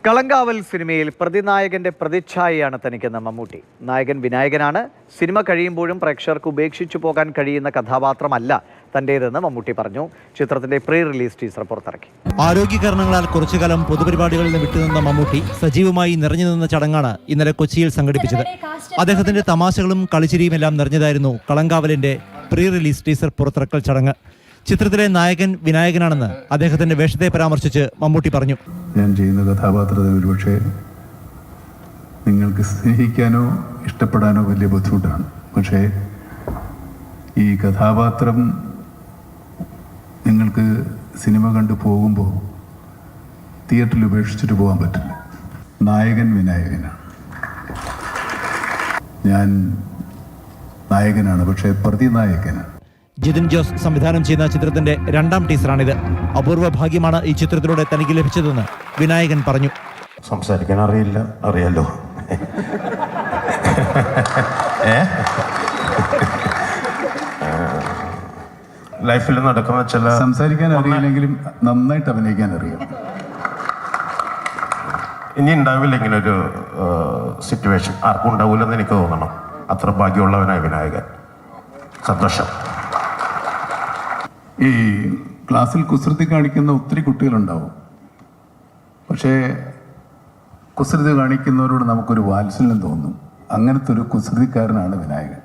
കളങ്കാവൽ സിനിമയിൽ പ്രതിനായകന്റെ പ്രതിച്ഛായയാണ് തനിക്കെന്ന മമ്മൂട്ടി. നായകൻ വിനായകനാണ്. സിനിമ കഴിയുമ്പോഴും പ്രേക്ഷകർക്ക് ഉപേക്ഷിച്ചു പോകാൻ കഴിയുന്ന കഥാപാത്രമല്ല തന്റേതെന്ന് മമ്മൂട്ടി പറഞ്ഞു. ചിത്രത്തിന്റെ പ്രീ റിലീസ് ടീസർ പുറത്തിറക്കി. ആരോഗ്യ കാരണങ്ങളാൽ കുറച്ചുകാലം പൊതുപരിപാടികളിൽ നിന്ന് വിട്ടുനിന്ന മമ്മൂട്ടി സജീവമായി നിറഞ്ഞു നിന്ന ചടങ്ങാണ് ഇന്നലെ കൊച്ചിയിൽ സംഘടിപ്പിച്ചത്. അദ്ദേഹത്തിന്റെ തമാശകളും കളിച്ചിരിയുമെല്ലാം നിറഞ്ഞതായിരുന്നു കളങ്കാവലിന്റെ പ്രീ റിലീസ് ടീസർ പുറത്തിറക്കൽ ചടങ്ങ്. ചിത്രത്തിലെ നായകൻ വിനായകനാണെന്ന് അദ്ദേഹത്തിന്റെ വേഷത്തെ പരാമർശിച്ച് മമ്മൂട്ടി പറഞ്ഞു. ഞാൻ ചെയ്യുന്ന കഥാപാത്രത്തെ ഒരുപക്ഷെ നിങ്ങൾക്ക് സ്നേഹിക്കാനോ ഇഷ്ടപ്പെടാനോ വലിയ ബുദ്ധിമുട്ടാണ്. പക്ഷേ ഈ കഥാപാത്രം നിങ്ങൾക്ക് സിനിമ കണ്ടു പോകുമ്പോൾ തിയേറ്ററിൽ ഉപേക്ഷിച്ചിട്ട് പോകാൻ പറ്റില്ല. നായകൻ വിനായകനാണ്. ഞാൻ നായകനാണ്, പക്ഷേ പ്രതിനായകനാണ്. ജിതിൻ ജോസ് സംവിധാനം ചെയ്യുന്ന ചിത്രത്തിന്റെ രണ്ടാം ടീസറാണിത്. അപൂർവ ഭാഗ്യമാണ് ഈ ചിത്രത്തിലൂടെ തനിക്ക് ലഭിച്ചതെന്ന് വിനായകൻ പറഞ്ഞു. സംസാരിക്കാൻ അറിയില്ല, അറിയാലോ. ലൈഫിൽ നടക്കുന്ന ചില സംസാരിക്കാൻ അറിയില്ലെങ്കിലും നന്നായിട്ട് അഭിനയിക്കാൻ അറിയാം. ഇനി ഉണ്ടാവില്ല ഇങ്ങനൊരു സിറ്റുവേഷൻ, ആർക്കും ഉണ്ടാവില്ലെന്ന് എനിക്ക് തോന്നണം. അത്ര ഭാഗ്യമുള്ളവനായ വിനായകൻ. സന്തോഷം. ഈ ക്ലാസ്സിൽ കുസൃതി കാണിക്കുന്ന ഒത്തിരി കുട്ടികളുണ്ടാവും. പക്ഷേ കുസൃതി കാണിക്കുന്നവരോട് നമുക്കൊരു വാത്സല്യം തോന്നും. അങ്ങനത്തെ ഒരു കുസൃതിക്കാരനാണ് വിനായകൻ.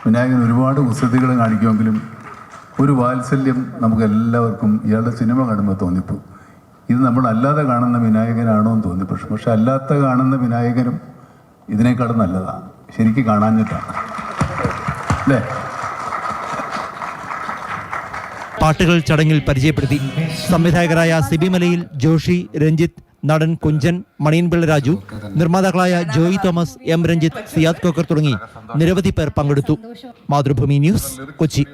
വിനായകൻ ഒരുപാട് കുസൃതികൾ കാണിക്കുമെങ്കിലും ഒരു വാത്സല്യം നമുക്ക് എല്ലാവർക്കും ഇയാളുടെ സിനിമ കാണുമ്പോൾ തോന്നിപ്പോ ഇത് നമ്മൾ അല്ലാതെ കാണുന്ന വിനായകനാണോ എന്ന് തോന്നിപ്പോ. പക്ഷെ അല്ലാത്ത കാണുന്ന വിനായകനും ഇതിനേക്കാളും നല്ലതാണ്. ശരിക്കും കാണാഞ്ഞിട്ടാണ് അല്ലേ? പാട്ടുകൾ ചടങ്ങിൽ പരിചയപ്പെടുത്തി. സംവിധായകരായ സിബി മലയിൽ, ജോഷി, രഞ്ജിത്ത്, നടൻ കുഞ്ചൻ, മണിയൻപിള്ള രാജു, നിർമ്മാതാക്കളായ ജോയി തോമസ്, എം രഞ്ജിത്ത്, സിയാദ് കോക്കർ തുടങ്ങി നിരവധി പേർ പങ്കെടുത്തു. മാതൃഭൂമി ന്യൂസ്, കൊച്ചി.